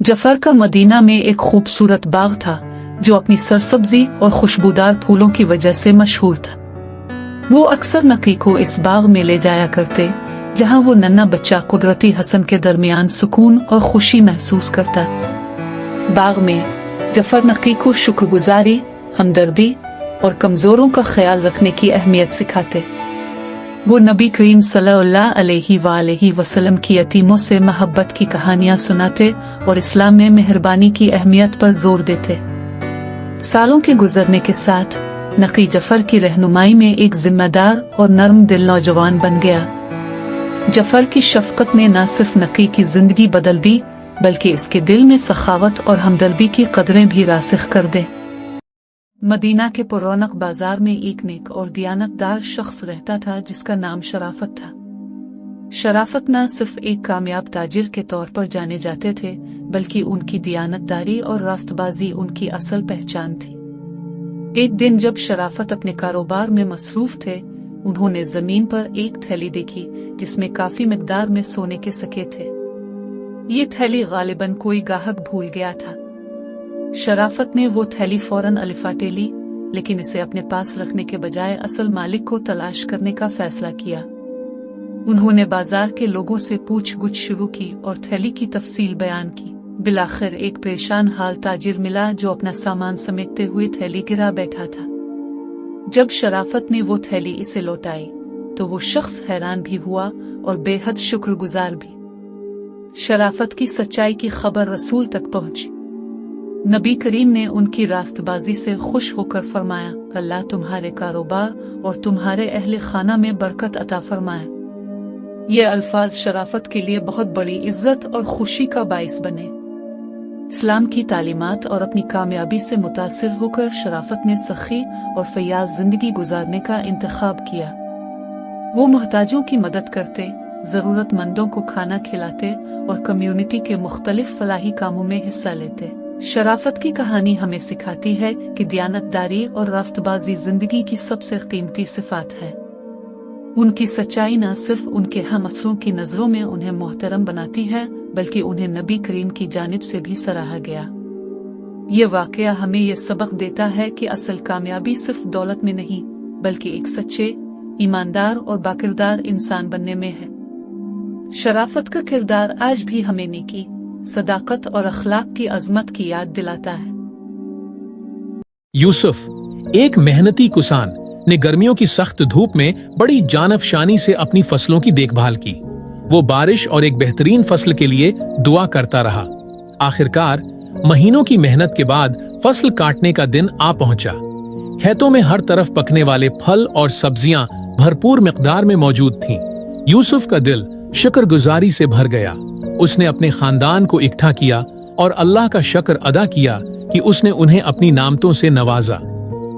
जफर का मदीना में एक खूबसूरत बाग था जो अपनी सरसब्जी और खुशबूदार फूलों की वजह से मशहूर था। वो अक्सर नकी को इस बाग में ले जाया करते जहां वो नन्हा बच्चा कुदरती हसन के दरमियान सुकून और खुशी महसूस करता। बाग में जफर नकी को शुक्रगुजारी, हमदर्दी और कमजोरों का ख्याल रखने की अहमियत सिखाते। वो नबी करीम सल्लल्लाहु अलैहि वसल्लम की यतीमों से मोहब्बत की कहानियां सुनाते और इस्लाम में मेहरबानी की अहमियत पर जोर देते। सालों के गुजरने के साथ नकी जफर की रहनुमाई में एक जिम्मेदार और नर्म दिल नौजवान बन गया। जफर की शफकत ने न सिर्फ नकी की जिंदगी बदल दी बल्कि इसके दिल में सखावत और हमदर्दी की कदरें भी रासिख कर दे। मदीना के पुरौनक बाजार में एक नेक और दियानतदार शख्स रहता था जिसका नाम शराफत था। शराफत न सिर्फ एक कामयाब ताजिर के तौर पर जाने जाते थे बल्कि उनकी दियानतदारी और रास्तबाजी उनकी असल पहचान थी। एक दिन जब शराफत अपने कारोबार में मसरूफ थे, उन्होंने जमीन पर एक थैली देखी जिसमें काफी मिकदार में सोने के सिक्के थे। ये थैली गालिबन कोई गाहक भूल गया था। शराफत ने वो थैली फौरन अलिफाटे ली, लेकिन इसे अपने पास रखने के बजाय असल मालिक को तलाश करने का फैसला किया। उन्होंने बाजार के लोगों से पूछगुछ शुरू की और थैली की तफसील बयान की। बिलाखिर एक परेशान हाल ताजिर मिला जो अपना सामान समेटते हुए थैली गिरा बैठा था। जब शराफत ने वो थैली इसे लौटाई तो वो शख्स हैरान भी हुआ और बेहद शुक्रगुजार भी। शराफत की सच्चाई की खबर रसूल तक पहुंची। नबी करीम ने उनकी रास्तबाजी से खुश होकर फरमाया, अल्लाह तुम्हारे कारोबार और तुम्हारे अहले खाना में बरकत अता फरमाए। ये अल्फाज शराफत के लिए बहुत बड़ी इज्जत और खुशी का बाइस बने। इस्लाम की तालीमात और अपनी कामयाबी से मुतासिर होकर शराफत ने सखी और फयाज जिंदगी गुजारने का इंतखाब किया। वो मोहताजों की मदद करते, जरूरतमंदों को खाना खिलाते और कम्युनिटी के मुख्तलिफ फलाही कामों में हिस्सा लेते। शराफत की कहानी हमें सिखाती है कि दियानतदारी और रास्तबाजी जिंदगी की सबसे कीमती सिफात है। उनकी सच्चाई न सिर्फ उनके हमअसरों की नजरों में उन्हें मोहतरम बनाती है बल्कि उन्हें नबी करीम की जानिब से भी सराहा गया। ये वाकया हमें ये सबक देता है कि असल कामयाबी सिर्फ दौलत में नहीं बल्कि एक सच्चे, ईमानदार और बाकिरदार इंसान बनने में है। शराफत का किरदार आज भी हमें नेकी, सदाकत और अखलाक की अजमत की याद दिलाता है। यूसुफ, एक मेहनती किसान ने गर्मियों की सख्त धूप में बड़ी जानफशानी से अपनी फसलों की देखभाल की। वो बारिश और एक बेहतरीन फसल के लिए दुआ करता रहा। आखिरकार महीनों की मेहनत के बाद फसल काटने का दिन आ पहुंचा। खेतों में हर तरफ पकने वाले फल और सब्जियां भरपूर मिकदार में मौजूद थीं। यूसुफ का दिल शुक्रगुजारी से भर गया। उसने अपने खानदान को इकट्ठा किया और अल्लाह का शुक्र अदा किया कि उसने उन्हें अपनी नामतों से नवाजा।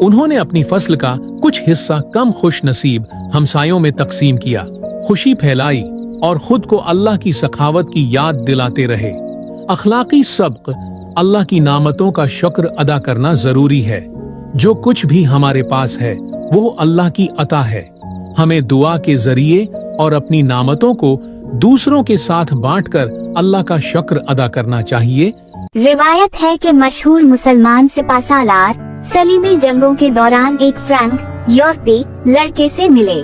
उन्होंने अपनी फसल का कुछ हिस्सा कम खुश नसीब हमसायों में तकसीम किया, खुशी फैलाई और खुद को अल्लाह की सखावत की याद दिलाते रहे। अखलाकी सबक, अल्लाह की नामतों का शुक्र अदा करना जरूरी है। जो कुछ भी हमारे पास है वो अल्लाह की अता है। हमें दुआ के जरिए और अपनी नामतों को दूसरों के साथ बांटकर अल्लाह का शुक्र अदा करना चाहिए। रिवायत है कि मशहूर मुसलमान सिपाहसालार सलीबी जंगों के दौरान एक फ्रैंक यूरोपी लड़के से मिले।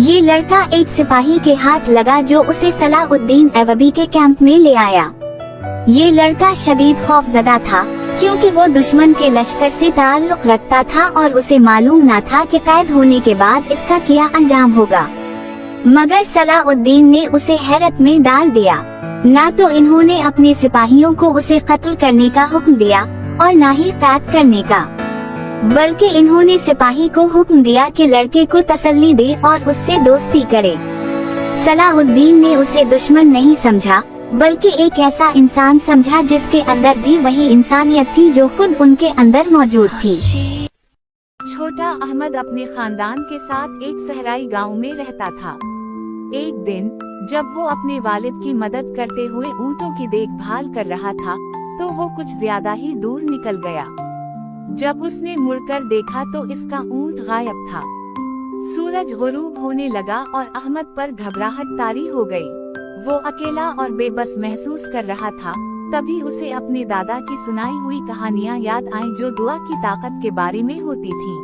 ये लड़का एक सिपाही के हाथ लगा जो उसे सलाउद्दीन ऐवबी के कैंप में ले आया। ये लड़का शदीद खौफजदा था क्योंकि वो दुश्मन के लश्कर से ताल्लुक रखता था और उसे मालूम न था कि कैद होने के बाद इसका क्या अंजाम होगा। मगर सलाउद्दीन ने उसे हैरत में डाल दिया। न तो इन्होंने अपने सिपाहियों को उसे कत्ल करने का हुक्म दिया और न ही कैद करने का, बल्कि इन्होंने सिपाही को हुक्म दिया कि लड़के को तसल्ली दे और उससे दोस्ती करे। सलाउद्दीन ने उसे दुश्मन नहीं समझा बल्कि एक ऐसा इंसान समझा जिसके अंदर भी वही इंसानियत थी जो खुद उनके अंदर मौजूद थी। छोटा अहमद अपने खानदान के साथ एक सहराई गांव में रहता था। एक दिन जब वो अपने वालिद की मदद करते हुए ऊँटों की देखभाल कर रहा था तो वो कुछ ज्यादा ही दूर निकल गया। जब उसने मुड़कर देखा तो इसका ऊँट गायब था। सूरज गुरूब होने लगा और अहमद पर घबराहट तारी हो गई। वो अकेला और बेबस महसूस कर रहा था। तभी उसे अपने दादा की सुनाई हुई कहानियां याद आईं जो दुआ की ताकत के बारे में होती थीं।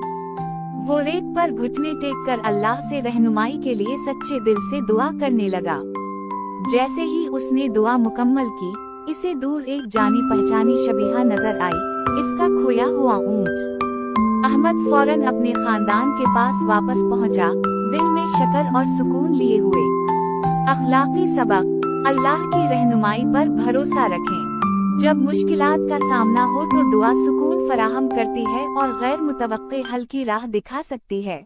वो रेत पर घुटने टेक कर अल्लाह से रहनुमाई के लिए सच्चे दिल से दुआ करने लगा। जैसे ही उसने दुआ मुकम्मल की, इसे दूर एक जानी पहचानी शबीहा नजर आई, इसका खोया हुआ ऊंट। अहमद फौरन अपने खानदान के पास वापस पहुंचा, दिल में शक्र और सुकून लिए हुए। अखलाकी सबक: अल्लाह की रहनुमाई पर भरोसा रखें। जब मुश्किलात का सामना हो तो दुआ सुकून फराहम करती है और गैर मुतवक्के हल की राह दिखा सकती है।